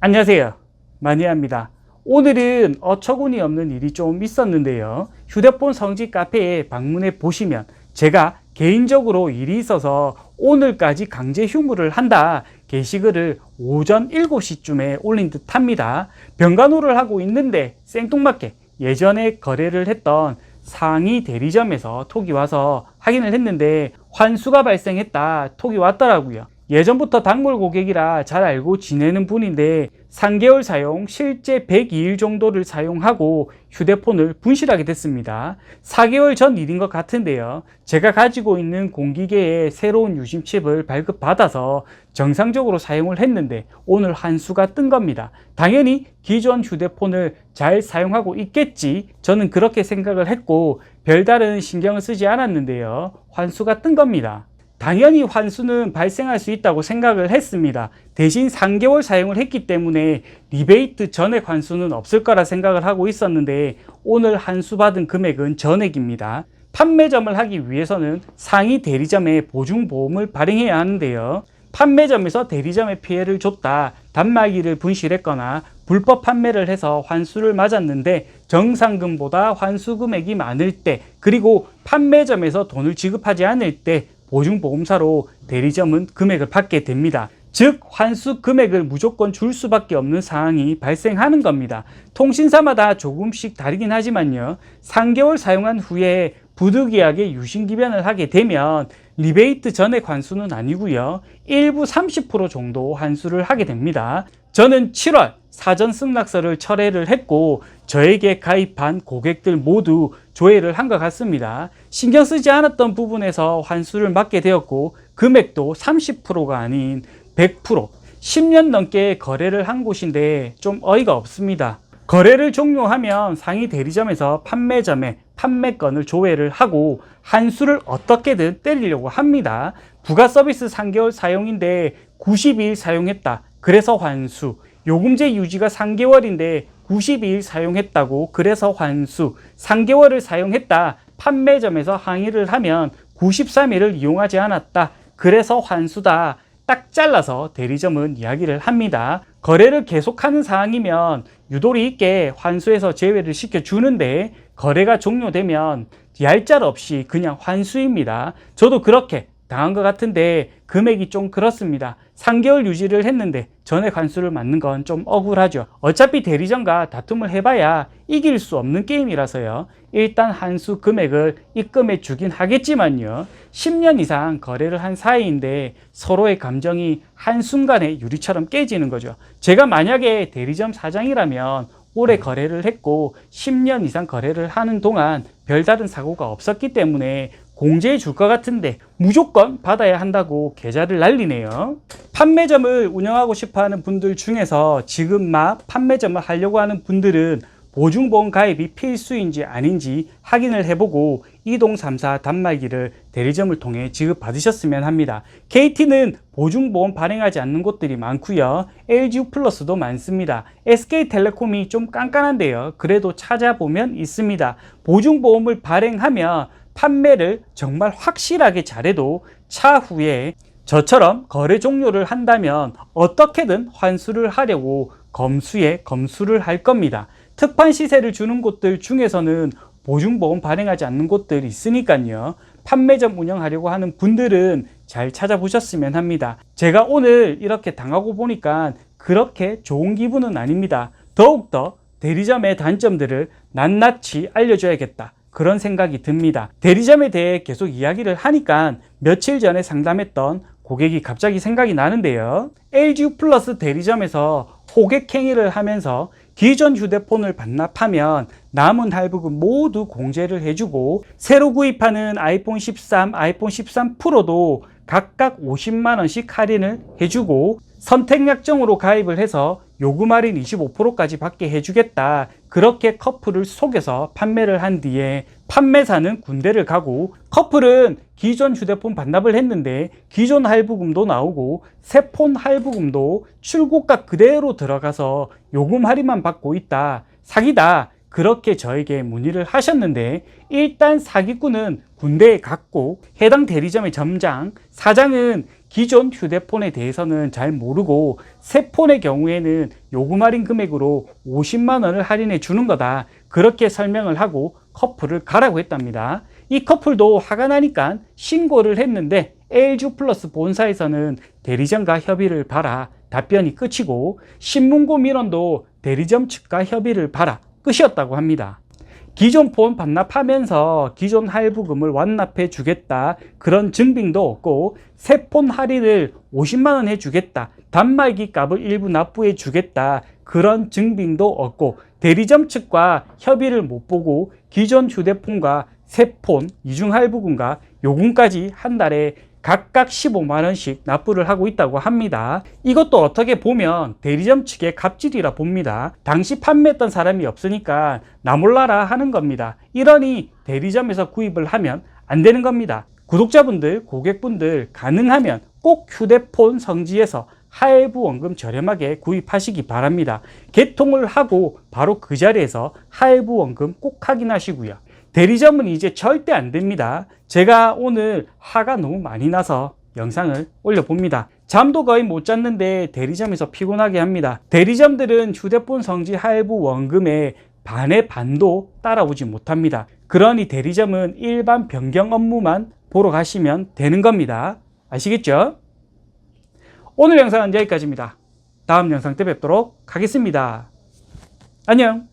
안녕하세요, 마니아입니다. 오늘은 어처구니 없는 일이 좀 있었는데요. 휴대폰 성지 카페에 방문해 보시면 제가 개인적으로 일이 있어서 오늘까지 강제 휴무를 한다 게시글을 오전 7시쯤에 올린 듯 합니다. 병간호를 하고 있는데 생뚱맞게 예전에 거래를 했던 상위 대리점에서 톡이 와서 확인을 했는데 환수가 발생했다 톡이 왔더라고요. 예전부터 단골 고객이라 잘 알고 지내는 분인데 3개월 사용, 실제 102일 정도를 사용하고 휴대폰을 분실하게 됐습니다. 4개월 전 일인 것 같은데요. 제가 가지고 있는 공기계에 새로운 유심칩을 발급받아서 정상적으로 사용을 했는데 오늘 환수가 뜬 겁니다. 당연히 기존 휴대폰을 잘 사용하고 있겠지, 저는 그렇게 생각을 했고 별다른 신경을 쓰지 않았는데요. 환수가 뜬 겁니다. 당연히 환수는 발생할 수 있다고 생각을 했습니다. 대신 3개월 사용을 했기 때문에 리베이트 전액 환수는 없을 거라 생각을 하고 있었는데 오늘 환수받은 금액은 전액입니다. 판매점을 하기 위해서는 상위 대리점에 보증보험을 발행해야 하는데요. 판매점에서 대리점에 피해를 줬다, 단말기를 분실했거나 불법 판매를 해서 환수를 맞았는데 정상금보다 환수 금액이 많을 때, 그리고 판매점에서 돈을 지급하지 않을 때 보증보험사로 대리점은 금액을 받게 됩니다. 즉 환수 금액을 무조건 줄 수밖에 없는 상황이 발생하는 겁니다. 통신사마다 조금씩 다르긴 하지만요, 3개월 사용한 후에 부득이하게 유심기변을 하게 되면 리베이트 전액 환수는 아니고요, 일부 30% 정도 환수를 하게 됩니다. 저는 7월 사전 승낙서를 철회를 했고 저에게 가입한 고객들 모두 조회를 한 것 같습니다. 신경 쓰지 않았던 부분에서 환수를 받게 되었고 금액도 30%가 아닌 100%, 10년 넘게 거래를 한 곳인데 좀 어이가 없습니다. 거래를 종료하면 상위 대리점에서 판매점에 판매건을 조회를 하고 환수를 어떻게든 때리려고 합니다. 부가 서비스 3개월 사용인데 92일 사용했다, 그래서 환수. 요금제 유지가 3개월인데 92일 사용했다고, 그래서 환수. 3개월을 사용했다, 판매점에서 항의를 하면 93일을 이용하지 않았다, 그래서 환수다. 딱 잘라서 대리점은 이야기를 합니다. 거래를 계속하는 상황이면 유도리 있게 환수해서 제외를 시켜주는데 거래가 종료되면 얄짤 없이 그냥 환수입니다. 저도 그렇게 당한 것 같은데 금액이 좀 그렇습니다. 3개월 유지를 했는데 전액 환수를 맞는 건 좀 억울하죠. 어차피 대리점과 다툼을 해봐야 이길 수 없는 게임이라서요. 일단 환수 금액을 입금해 주긴 하겠지만요, 10년 이상 거래를 한 사이인데 서로의 감정이 한순간에 유리처럼 깨지는 거죠. 제가 만약에 대리점 사장이라면 오래 거래를 했고 10년 이상 거래를 하는 동안 별다른 사고가 없었기 때문에 공제해 줄 것 같은데 무조건 받아야 한다고 계좌를 날리네요. 판매점을 운영하고 싶어 하는 분들 중에서 지금 막 판매점을 하려고 하는 분들은 보증보험 가입이 필수인지 아닌지 확인을 해보고 2034 단말기를 대리점을 통해 지급받으셨으면 합니다. KT는 보증보험 발행하지 않는 곳들이 많고요, LGU+도 많습니다. SK텔레콤이 좀 깐깐한데요, 그래도 찾아보면 있습니다. 보증보험을 발행하면 판매를 정말 확실하게 잘해도 차후에 저처럼 거래 종료를 한다면 어떻게든 환수를 하려고 검수를 할 겁니다. 특판 시세를 주는 곳들 중에서는 보증보험 발행하지 않는 곳들이 있으니까요, 판매점 운영하려고 하는 분들은 잘 찾아보셨으면 합니다. 제가 오늘 이렇게 당하고 보니까 그렇게 좋은 기분은 아닙니다. 더욱더 대리점의 단점들을 낱낱이 알려줘야겠다, 그런 생각이 듭니다. 대리점에 대해 계속 이야기를 하니까 며칠 전에 상담했던 고객이 갑자기 생각이 나는데요. LGU+ 대리점에서 호객행위를 하면서 기존 휴대폰을 반납하면 남은 할부금 모두 공제를 해주고 새로 구입하는 아이폰 13, 아이폰 13 프로도 각각 50만원씩 할인을 해주고 선택약정으로 가입을 해서 요금 할인 25%까지 받게 해주겠다, 그렇게 커플을 속여서 판매를 한 뒤에 판매사는 군대를 가고 커플은 기존 휴대폰 반납을 했는데 기존 할부금도 나오고 새 폰 할부금도 출고가 그대로 들어가서 요금 할인만 받고 있다, 사기다, 그렇게 저에게 문의를 하셨는데 일단 사기꾼은 군대에 갔고 해당 대리점의 점장, 사장은 기존 휴대폰에 대해서는 잘 모르고 새 폰의 경우에는 요금 할인 금액으로 50만 원을 할인해 주는 거다, 그렇게 설명을 하고 커플을 가라고 했답니다. 이 커플도 화가 나니까 신고를 했는데 LG 플러스 본사에서는 대리점과 협의를 봐라, 답변이 끝이고, 신문고 민원도 대리점 측과 협의를 봐라, 끝이었다고 합니다. 기존 폰 반납하면서 기존 할부금을 완납해 주겠다, 그런 증빙도 없고, 새 폰 할인을 50만 원 해주겠다, 단말기 값을 일부 납부해 주겠다, 그런 증빙도 없고, 대리점 측과 협의를 못 보고 기존 휴대폰과 새 폰 이중 할부금과 요금까지 한 달에 각각 15만 원씩 납부를 하고 있다고 합니다. 이것도 어떻게 보면 대리점 측의 갑질이라 봅니다. 당시 판매했던 사람이 없으니까 나 몰라라 하는 겁니다. 이러니 대리점에서 구입을 하면 안 되는 겁니다. 구독자분들, 고객분들 가능하면 꼭 휴대폰 성지에서 할부 원금 저렴하게 구입하시기 바랍니다. 개통을 하고 바로 그 자리에서 할부 원금 꼭 확인하시고요. 대리점은 이제 절대 안 됩니다. 제가 오늘 화가 너무 많이 나서 영상을 올려봅니다. 잠도 거의 못 잤는데 대리점에서 피곤하게 합니다. 대리점들은 휴대폰 성지 할부 원금의 반의 반도 따라오지 못합니다. 그러니 대리점은 일반 변경 업무만 보러 가시면 되는 겁니다. 아시겠죠? 오늘 영상은 여기까지입니다. 다음 영상 때 뵙도록 하겠습니다. 안녕.